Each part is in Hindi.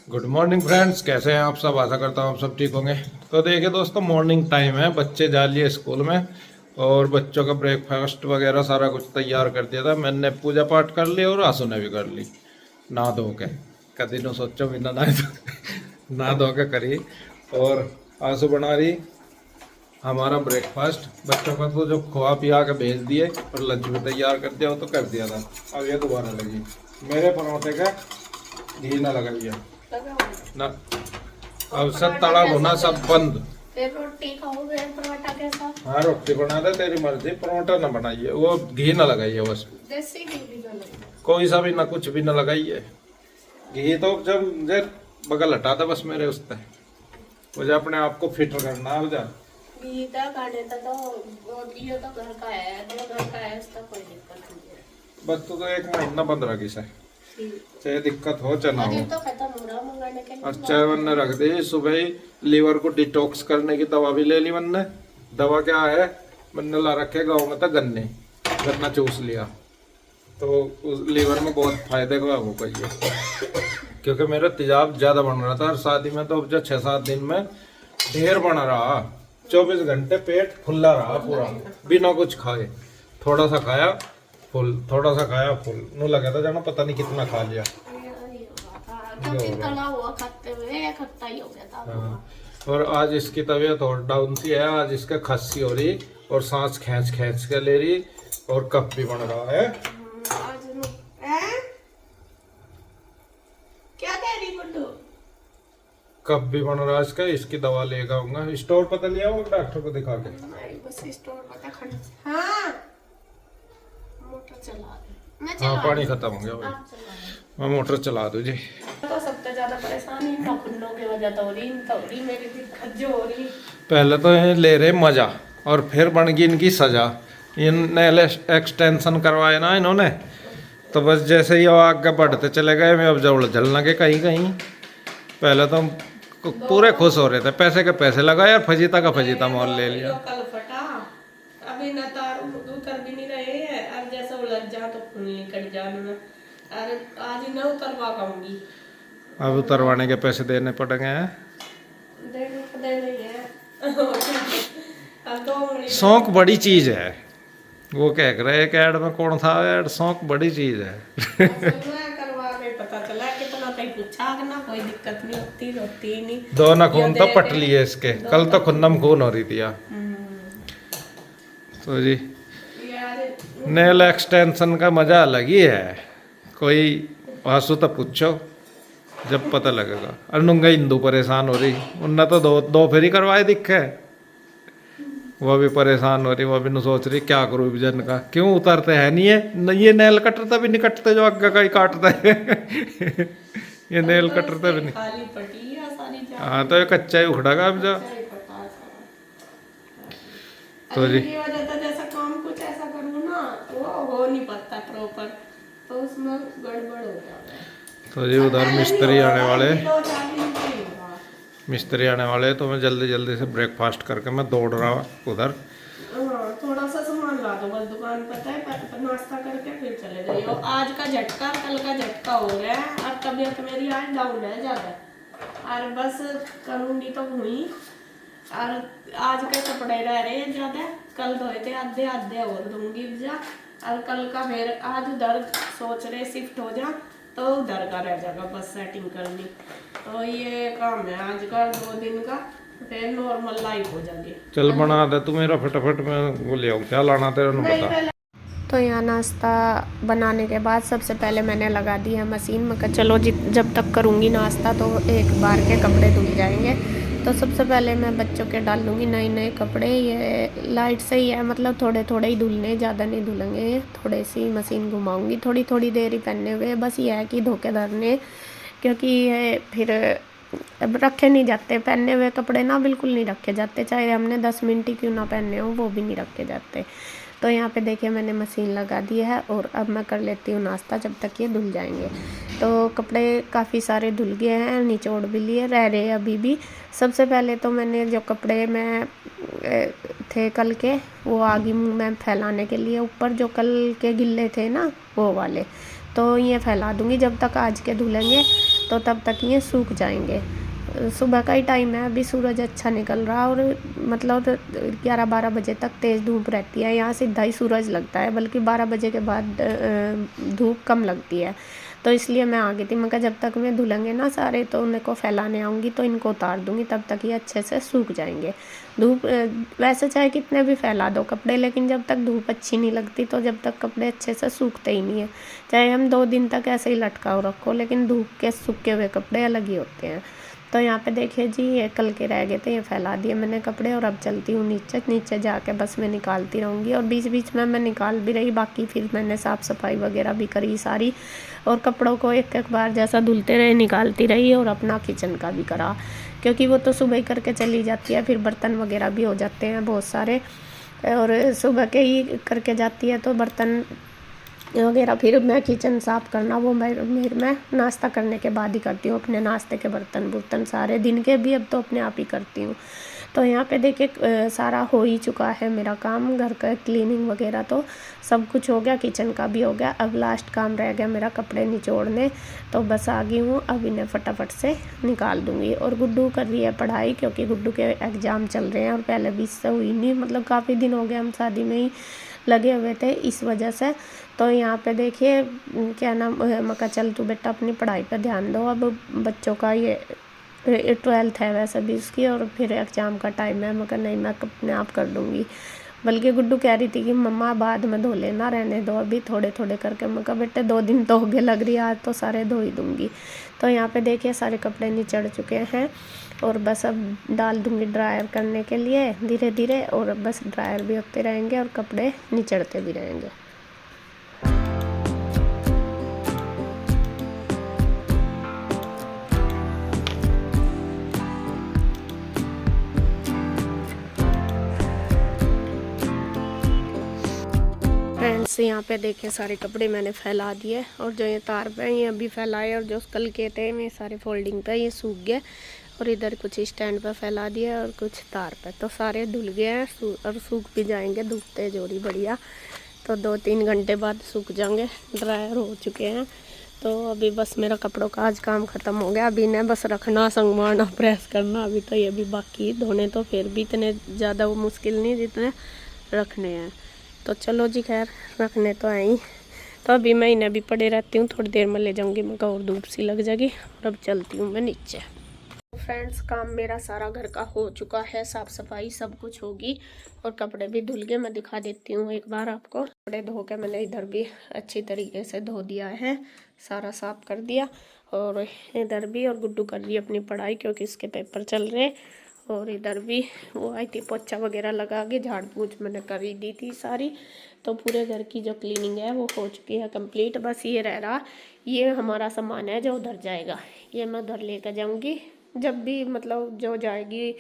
गुड मॉर्निंग फ्रेंड्स, कैसे हैं आप सब। आशा करता हूँ आप सब ठीक होंगे। तो देखिए दोस्तों, मॉर्निंग टाइम है, बच्चे जा लिए स्कूल में और बच्चों का ब्रेकफास्ट वगैरह सारा कुछ तैयार कर दिया था। मैंने पूजा पाठ कर ली और आंसू ने भी कर ली नहा धो के। कभी न सोचो बिना नहा नहा धो के करी। और आंसू बना रही हमारा ब्रेकफास्ट। बच्चों का तो जो खुआ पिया के भेज दिए और लंच भी तैयार कर दिया, वो तो कर दिया था। अब ये दोबारा लगी मेरे पराठे का घी ना लगाइए ना। अब सब तड़ा भुना सब बंद। फिर रोटी खाओगे पराठा के साथ? हाँ, रोटी बना दे, तेरी मर्जी। पराठा ना बनाइए, वो घी ना लगाइए बस। देसी घी भी ना लगाइए, कोई सा भी ना, कुछ भी ना लगाइए। घी तो जब जे बगल हटा दे बस मेरे उस पे। मुझे अपने आप को फिट करना है। मुझे घी का खाने का तो ये तो घर का है, तो घर का है, इसका कोई दिक्कत नहीं है। बस तो एक महीना बंद रखी से, चाहे दिक्कत हो चाहे ना हो। तो खत्म हो रहा मंगाने के लिए। अच्छा, मैंने रख दी सुबह ही। लीवर को डिटॉक्स करने की दवा भी ले ली मैंने। दवा क्या है, मैंने ला रखे गाँव में था गन्ना चूस लिया तो उस लीवर में बहुत फायदे का वो कहिए। क्योंकि मेरा तेजाब ज्यादा बन रहा था और शादी में तो अब जो 6-7 दिन में ढेर बना रहा। 24 घंटे पेट फुल्ला रहा पूरा, बिना कुछ खाए। थोड़ा सा खाया फुल, थोड़ा सा खाया फुल। नू लगा था जाना पता नहीं कितना खा लिया। क्योंकि तला हुआ खाते हुए खट्टा ही हो गया था। हाँ। और आज इसकी तबीयत और डाउन सी है। आज इसका खांसी हो रही और सांस खींच खींच के ले रही और कफ भी बन रहा है। क्या कह रही गुड्डू? कफ भी बन रहा है इसका। इसकी दवा लेगा आऊंगा। स्टोर पता लिया वो डॉक्टर को दिखा के। बस स्टोर पता खंड। हाँ, मोटर चला दे। मैं हाँ, चला पानी खत्म हो गया भाई। मैं मोटर चला दूँ जी। तो सबसे ज्यादा परेशानी इन खुन्नों की वजह तो हो रही मेरी दिक्कत जो हो रही। पहले तो ये ले रहे मजा और फिर बन गई इनकी सजा। इनने एक्सटेंशन करवाए ना इन्होंने, तो बस जैसे ही आगे बढ़ते चले गए। मैं अब जब जल लगे कहीं कहीं। पहले तो हम पूरे खुश हो रहे थे, पैसे के पैसे लगाए और फजीता का फजीता मोल ले लिया। कल फटा, अभी न तार उतर भी नहीं रहे हैं। अब जैसे उलझ जा तो खून निकल जाना। अरे आज ही न उतरवा पाऊंगी। अब उतरवाने के पैसे देने पड़ेंगे हैं। देने है। अब 2 उंगली शौक बड़ी चीज है। वो कह रहे एक ऐड में कौन था ऐड, शौक बड़ी चीज है। करवा के पता चला कितना कहीं पूछा कि ना कोई दिक्कत नहीं होती, रोती ही नहीं। दो ना खून तो पट लिए इसके। कल तो खुन्नम खून हो रही थी यार। तो जी नेल एक्सटेंशन का मजा अलग ही है। कोई आंसू तो पूछो जब पता लगेगा। अनुंगा हिंदू परेशान हो रही, उनने तो दो फेरी करवाए दिखे। वो भी परेशान हो रही, वो भी न सोच रही क्या करूँ विजन का। क्यों उतरते हैं नहीं है ये नेल कटर तभी नहीं कटते जो आगे का ही काटता है। ये नेल कटर तभी नहीं। खाली पटी है सारी। हाँ, तो ये कच्चा ही उखड़ेगा अब जा। तो जी की वजह से जैसा काम कुछ ऐसा करूँ ना तो हो नहीं पाता प्रॉपर, तो उसमें गड़बड़ हो जाता है। तो जी उधर मिस्त्री आने वाले, 2-4 दिन से ही हुआ। मिस्त्री आने वाले। तो मैं जल्दी जल्दी से ब्रेकफास्ट करके मैं दौड़ रहा उधर। हाँ, थोड़ा सा सामान ला दो बस दुकान पर है, नाश्ता करके फिर चले जाइए। आज का झटका कल का झटका हो गया है और तबीयत मेरी आज डाउन है ज़्यादा। और बस करूँगी तो हुई। और आज के कपड़े रह रहे हैं ज़्यादा, कल धोए थे आधे आधे और दूंगी जा। और कल का फिर आज उधर सोच रहे शिफ्ट हो जा तो उधर का रह जाएगा बस सेटिंग करनी। तो ये काम है आज का 2 दिन का, फिर नॉर्मल लाइफ हो जाएगी। चल बना दे तू मेरा फटाफट। मैं वो ले आऊँ, क्या लाना तेरा न बता। तो यहाँ नाश्ता बनाने के बाद सबसे पहले मैंने लगा दी है मशीन में। चलो जब तक करूँगी नाश्ता तो एक बार के कपड़े धुल जाएंगे। तो सबसे पहले मैं बच्चों के डाल लूँगी नए कपड़े। ये लाइट से ही है, मतलब थोड़े थोड़े ही धुलने, ज़्यादा नहीं धुलेंगे। थोड़ी सी मशीन घुमाऊँगी, थोड़ी थोड़ी देर ही पहने हुए। बस ये है कि धोके धरने, क्योंकि ये फिर अब रखे नहीं जाते। पहने हुए कपड़े ना बिल्कुल नहीं रखे जाते, चाहे हमने 10 मिनट ही क्यों ना पहने हो, वो भी नहीं रखे जाते। तो यहाँ पे देखिए मैंने मशीन लगा दी है और अब मैं कर लेती हूँ नाश्ता जब तक ये धुल जाएंगे। तो कपड़े काफ़ी सारे धुल गए हैं, निचोड़ भी लिए, रह रहे अभी भी। सबसे पहले तो मैंने जो कपड़े में थे कल के, वो आगे में फैलाने के लिए ऊपर जो कल के गिल्ले थे ना वो वाले, तो ये फैला दूँगी। जब तक आज के धुलेंगे तो तब तक ये सूख जाएंगे। सुबह का ही टाइम है, अभी सूरज अच्छा निकल रहा और मतलब 11-12 बजे तक तेज़ धूप रहती है। यहाँ सीधा ही सूरज लगता है, बल्कि 12 बजे के बाद धूप कम लगती है। तो इसलिए मैं आ गई थी। मैं कहा जब तक मैं धुलेंगे ना सारे तो उनको फैलाने आऊँगी तो इनको उतार दूँगी, तब तक ये अच्छे से सूख जाएंगे। धूप वैसे चाहे कितने भी फैला दो कपड़े, लेकिन जब तक धूप अच्छी नहीं लगती तो जब तक कपड़े अच्छे से सूखते ही नहीं है। चाहे हम 2 दिन तक ऐसे ही लटकाओ रखो, लेकिन धूप के सूखे हुए कपड़े अलग ही होते हैं। तो यहाँ पे देखिए जी, ये कल के रह गए थे, ये फैला दिए मैंने कपड़े और अब चलती हूँ नीचे जाके बस मैं निकालती रहूँगी। और बीच बीच में मैं निकाल भी रही, बाकी फिर मैंने साफ़ सफाई वगैरह भी करी सारी, और कपड़ों को एक एक बार जैसा धुलते रहे निकालती रही, और अपना किचन का भी करा, क्योंकि वो तो सुबह ही करके चली जाती है। फिर बर्तन वगैरह भी हो जाते हैं बहुत सारे, और सुबह के ही करके जाती है तो बर्तन वगैरह फिर मैं किचन साफ़ करना वो मैं नाश्ता करने के बाद ही करती हूँ। अपने नाश्ते के बर्तन सारे दिन के भी अब तो अपने आप ही करती हूँ। तो यहाँ पे देखिए सारा हो ही चुका है मेरा काम, घर का क्लीनिंग वगैरह तो सब कुछ हो गया, किचन का भी हो गया। अब लास्ट काम रह गया मेरा कपड़े निचोड़ने, तो बस आ गई हूँ। अब इन्हें फटाफट से निकाल दूँगी। और गुड्डू कर रही है पढ़ाई, क्योंकि गुड्डू के एग्ज़ाम चल रहे हैं और पहले भी इससे हुई नहीं, मतलब काफ़ी दिन हो गए हम शादी में ही लगे हुए थे इस वजह से। तो यहाँ पे देखिए क्या नाम, मैं कहा चल तू बेटा अपनी पढ़ाई पे ध्यान दो, अब बच्चों का ये 12th है वैसे भी उसकी, और फिर एग्ज़ाम का टाइम है। मैं कहा नहीं, मैं अपने आप कर दूँगी। बल्कि गुड्डू कह रही थी कि मम्मा बाद में धो लेना, रहने दो अभी थोड़े थोड़े करके। मैं कहा बेटे 2 दिन तो हो गए लग रही है, आज तो सारे धो ही दूँगी। तो यहाँ पे देखिए सारे कपड़े निचड़ चुके हैं और बस अब डाल दूँगी ड्रायर करने के लिए धीरे धीरे, और बस ड्रायर भी होते रहेंगे और कपड़े निचड़ते भी रहेंगे। फ्रेंड्स यहाँ पे देखिए सारे कपड़े मैंने फैला दिए, और जो ये तार पे ये अभी फैलाए, और जो कल के थे ये सारे फोल्डिंग पे ये सूख गए, और इधर कुछ स्टैंड पे फैला दिया और कुछ तार पे, तो सारे धुल गए हैं और सूख भी जाएंगे। धूप तेज हो रही बढ़िया, तो 2-3 घंटे बाद सूख जाएंगे, ड्रायर हो चुके हैं। तो अभी बस मेरा कपड़ों का आज काम ख़त्म हो गया। अभी इन्हें बस रखना, संगवाना, प्रेस करना, अभी तो ये भी बाकी धोने, तो फिर भी इतने ज़्यादा वो मुश्किल नहीं जितने रखने हैं। तो चलो जी खैर रखने तो आई, तो अभी मैं इन्हें भी पड़े रहती हूँ, थोड़ी देर में ले जाऊँगी, मैं और धूप सी लग जाएगी। और अब चलती हूँ मैं नीचे। फ्रेंड्स काम मेरा सारा घर का हो चुका है, साफ़ सफाई सब कुछ होगी, और कपड़े भी धुल गए। मैं दिखा देती हूँ एक बार आपको। कपड़े धो के मैंने इधर भी अच्छी तरीके से धो दिया है, सारा साफ कर दिया, और इधर भी। और गुड्डू कर रही है अपनी पढ़ाई, क्योंकि इसके पेपर चल रहे हैं। और इधर भी वो आई थी पोछा वगैरह लगा के, झाड़ पूछ मैंने कर ही दी थी सारी। तो पूरे घर की जो क्लीनिंग है वो हो चुकी है कंप्लीट। बस ये रह रहा, ये हमारा सामान है जो उधर जाएगा, ये मैं उधर लेकर जाऊंगी जब भी, मतलब जो जाएगी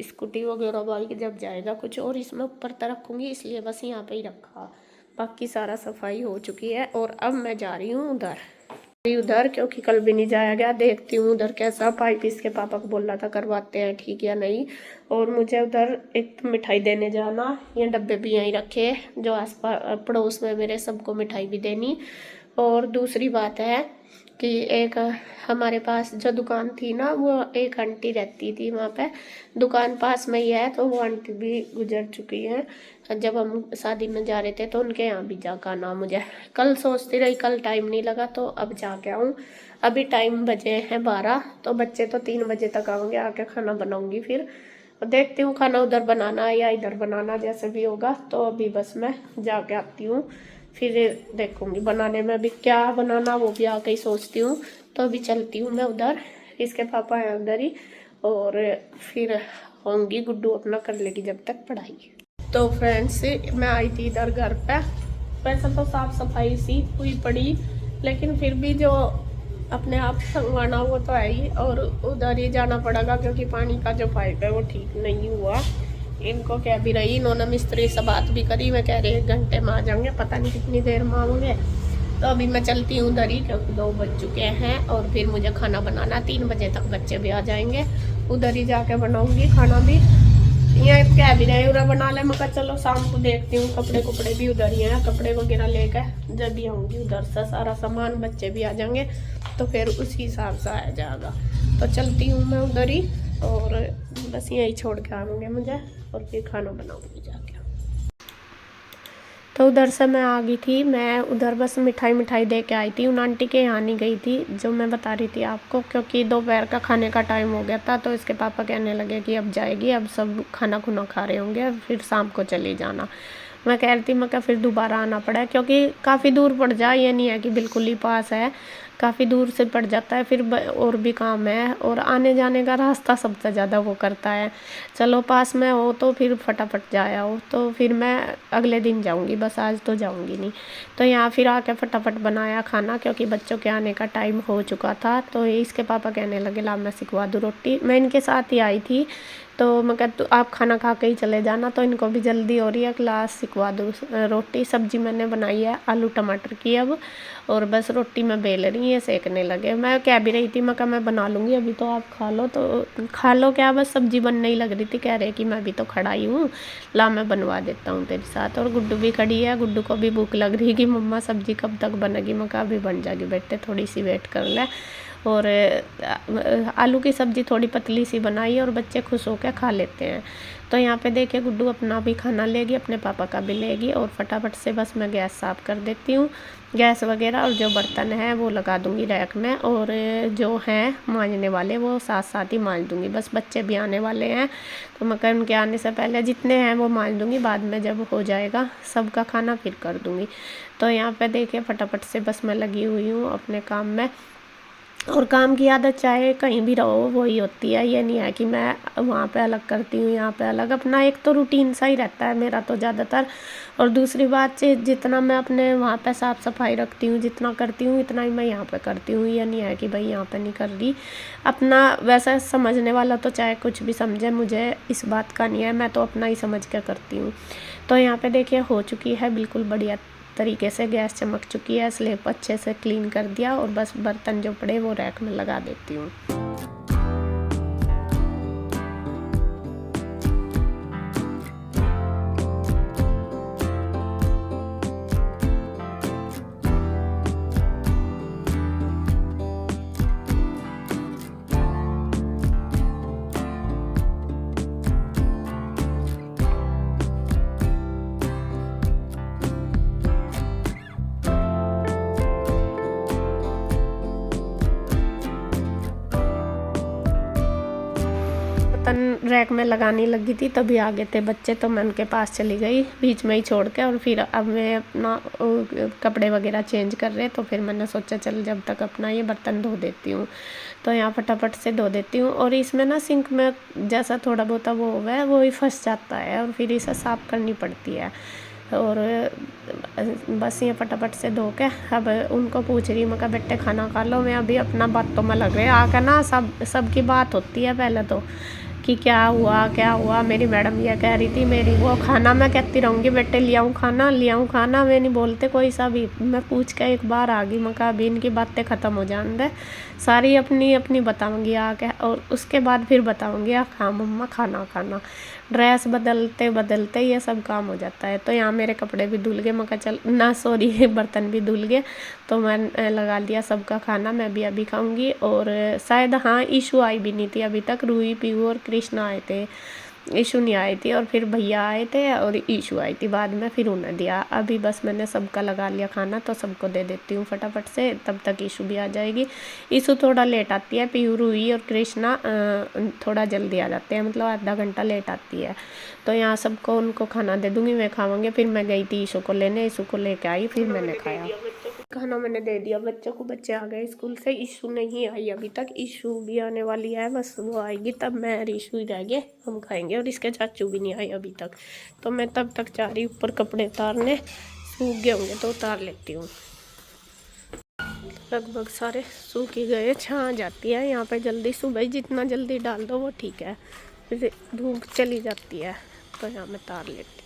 स्कूटी वगैरह बाइक जब जाएगा कुछ, और इसमें ऊपर तक रखूँगी, इसलिए बस यहाँ पे ही रखा। बाकी सारा सफाई हो चुकी है। और अब मैं जा रही हूँ उधर, क्योंकि कल भी नहीं जाया गया। देखती हूँ उधर कैसा पाइप इसके पापा को बोल रहा था करवाते हैं ठीक या नहीं। और मुझे उधर एक मिठाई देने जाना, ये डब्बे भी यहीं रखे जो आस पास पड़ोस में मेरे, सबको मिठाई भी देनी। और दूसरी बात है कि एक हमारे पास जो दुकान थी ना, वो एक आंटी रहती थी वहाँ पे, दुकान पास में ही है, तो वो आंटी भी गुजर चुकी है। जब हम शादी में जा रहे थे तो उनके यहाँ भी जाकर आना मुझे। कल सोचती रही, कल टाइम नहीं लगा, तो अब जाके आऊँ। अभी टाइम बजे हैं 12, तो बच्चे तो 3 बजे तक आएंगे, आके खाना बनाऊँगी। फिर देखती हूँ खाना उधर बनाना या इधर बनाना, जैसे भी होगा। तो अभी बस मैं जाके आती हूँ, फिर देखूँगी बनाने में भी क्या बनाना, वो भी आके ही सोचती हूँ। तो अभी चलती हूँ मैं उधर, इसके पापा हैं उधर ही, और फिर होंगी गुड्डू अपना कर लेगी जब तक पढ़ाई। तो फ्रेंड्स मैं आई थी इधर घर पे, वैसे तो साफ सफाई सी हुई पड़ी, लेकिन फिर भी जो अपने आप संगवाना वो तो है ही, और उधर ही जाना पड़ेगा, क्योंकि पानी का जो पाइप है वो ठीक नहीं हुआ। इनको कह भी रही, इन्होंने मिस्त्री से बात भी करी, मैं कह रही 1 घंटे में आ जाएंगे, पता नहीं कितनी देर में आऊँगे। तो अभी मैं चलती हूँ उधर ही, क्योंकि 2 बज चुके हैं, और फिर मुझे खाना बनाना, 3 बजे तक बच्चे भी आ जाएंगे, उधर ही जाके बनाऊँगी खाना भी। ये क्या भी रहे उरा बना ले। मैं कहा चलो शाम को देखती हूँ, कपड़े कुपड़े भी उधर ही हैं, कपड़े वगैरह लेकर जब भी आऊँगी उधर से सारा सामान, बच्चे भी आ जाएंगे तो फिर उसी हिसाब से आ जाएगा। तो चलती हूँ मैं उधर ही और बस यही छोड़ के आऊँगे मुझे और फिर खाना बनाऊँगी जाके। तो उधर से मैं आ गई थी, मैं उधर बस मिठाई दे के आई थी। उन आंटी के यहाँ नहीं गई थी जो मैं बता रही थी आपको, क्योंकि दोपहर का खाने का टाइम हो गया था। तो इसके पापा कहने लगे कि अब जाएगी, अब सब खाना खुना खा रहे होंगे, फिर शाम को चली जाना। मैं कह रही थी मैं क्या फिर दोबारा आना पड़ा, क्योंकि काफ़ी दूर पड़ जाए, ये नहीं है कि बिल्कुल ही पास है, काफ़ी दूर से पड़ जाता है, फिर और भी काम है और आने जाने का रास्ता सबसे ज़्यादा वो करता है। चलो पास में हो तो फिर फटाफट जाया हो, तो फिर मैं अगले दिन जाऊंगी, बस आज तो जाऊंगी नहीं। तो यहाँ फिर आके फटाफट बनाया खाना, क्योंकि बच्चों के आने का टाइम हो चुका था। तो इसके पापा कहने लगे ला मैं सिखवा दूँ रोटी, मैं इनके साथ ही आई थी। तो मैं कह तो आप खाना खा के ही चले जाना, तो इनको भी जल्दी हो रही है, क्लास सिखवा दूँ रोटी। सब्जी मैंने बनाई है आलू टमाटर की अब, और बस रोटी मैं बेल रही है, सेकने लगे। मैं कह भी रही थी मैं कहा मैं बना लूँगी अभी, तो आप खा लो। तो खा लो क्या, बस सब्जी बनने ही लग रही थी, कह रहे कि मैं अभी तो खड़ा ही हूँ, ला मैं बनवा देता हूँ तेरे साथ। और गुड्डू भी खड़ी है, गुड्डू को भी भूख लग रही है कि मम्मा सब्जी कब तक बनेगी। मैं कहा अभी बन जाएगी बेटे, थोड़ी सी वेट कर ले। और आलू की सब्ज़ी थोड़ी पतली सी बनाई और बच्चे खुश होकर खा लेते हैं। तो यहाँ पे देखिए गुड्डू अपना भी खाना लेगी, अपने पापा का भी लेगी, और फटाफट से बस मैं गैस साफ़ कर देती हूँ, गैस वगैरह, और जो बर्तन है वो लगा दूँगी रैक में, और जो हैं मांजने वाले वो साथ साथ ही मांज दूँगी। बस बच्चे भी आने वाले हैं, तो मैं कह उनके आने से पहले जितने हैं वो मांज दूँगी, बाद में जब हो जाएगा सबका खाना फिर कर दूँगी। तो यहाँ पे देखिए फटाफट से बस मैं लगी हुई हूँ अपने काम में। और काम की आदत चाहे कहीं भी रहो वही होती है, ये नहीं है कि मैं वहाँ पे अलग करती हूँ यहाँ पे अलग, अपना एक तो रूटीन सा ही रहता है मेरा तो ज़्यादातर। और दूसरी बात से जितना मैं अपने वहाँ पे साफ़ सफाई रखती हूँ, जितना करती हूँ इतना ही मैं यहाँ पे करती हूँ, ये नहीं है कि भाई यहाँ पे नहीं कर रही। अपना वैसा समझने वाला तो चाहे कुछ भी समझे, मुझे इस बात का नहीं है, मैं तो अपना ही समझ के करती हूँ। तो यहाँ पे देखिए हो चुकी है बिल्कुल बढ़िया तरीके से, गैस चमक चुकी है, स्लेब अच्छे से क्लीन कर दिया, और बस बर्तन जो पड़े वो रैक में लगा देती हूँ। बर्तन रैक में लगाने लगी थी तभी आ गए थे बच्चे, तो मैं उनके पास चली गई बीच में ही छोड़ के। और फिर अब मैं अपना कपड़े वगैरह चेंज कर रहे, तो फिर मैंने सोचा चल जब तक अपना ये बर्तन धो देती हूँ। तो यहाँ फटाफट से धो देती हूँ, और इसमें ना सिंक में जैसा थोड़ा बहुत वो हुआ है वो ही फंस जाता है, और फिर इसे साफ़ करनी पड़ती है। और बस ये फटाफट से धो के अब उनको पूछ रही मैं कहा बेटे खाना खा लो, मैं अभी अपना बातों में लग रहे आकर ना, सबकी बात होती है पहले तो कि क्या हुआ। मेरी मैडम ये कह रही थी, मेरी वो खाना, मैं कहती रहूँगी बेटे ले आऊँ खाना, वे नहीं बोलते कोई सा भी। मैं पूछ के एक बार आ गई, मैं कहा अभी इनकी बातें ख़त्म हो जान दे, सारी अपनी अपनी बताऊँगी आके, और उसके बाद फिर बताऊँगी हाँ मम्मा खाना। ड्रेस बदलते ये सब काम हो जाता है। तो यहाँ मेरे कपड़े भी धुल गए, मैं कहा चल ना सॉरी बर्तन भी धुल गए। तो मैं लगा दिया सबका खाना, मैं भी अभी खाऊंगी। और शायद हाँ ईशू आई भी नहीं थी अभी तक, रूही पीहू और कृष्णा आए थे, ईशू नहीं आई थी। और फिर भैया आए थे और ईशू आई थी बाद में, फिर उन्हें दिया। अभी बस मैंने सबका लगा लिया खाना, तो सबको दे देती हूँ फटाफट से, तब तक ईशू भी आ जाएगी। ईशू थोड़ा लेट आती है, पीहू रूही और कृष्णा थोड़ा जल्दी आ जाते हैं, मतलब आधा घंटा लेट आती है। तो यहाँ सबको उनको खाना दे दूँगी, मैं खाऊंगी। फिर मैं गई थी ईशू को लेने, ईशू को लेके आई, फिर मैंने खाया खाना, मैंने दे दिया बच्चों को। बच्चे आ गए स्कूल से, ईशू नहीं आई अभी तक, ईशू भी आने वाली है, बस वो आएगी तब मैं और ईशू ही रह गए, हम खाएंगे। और इसके चाचू भी नहीं आए अभी तक, तो मैं तब तक जा रही ऊपर कपड़े उतारने, सूख गए होंगे तो उतार लेती हूँ। लगभग सारे सूख ही गए, छाँ जाती है यहाँ पे जल्दी, सुबह जितना जल्दी डाल दो वो ठीक है, फिर धूप चली जाती है। तो यहाँ मैं उतार लेती हूँ।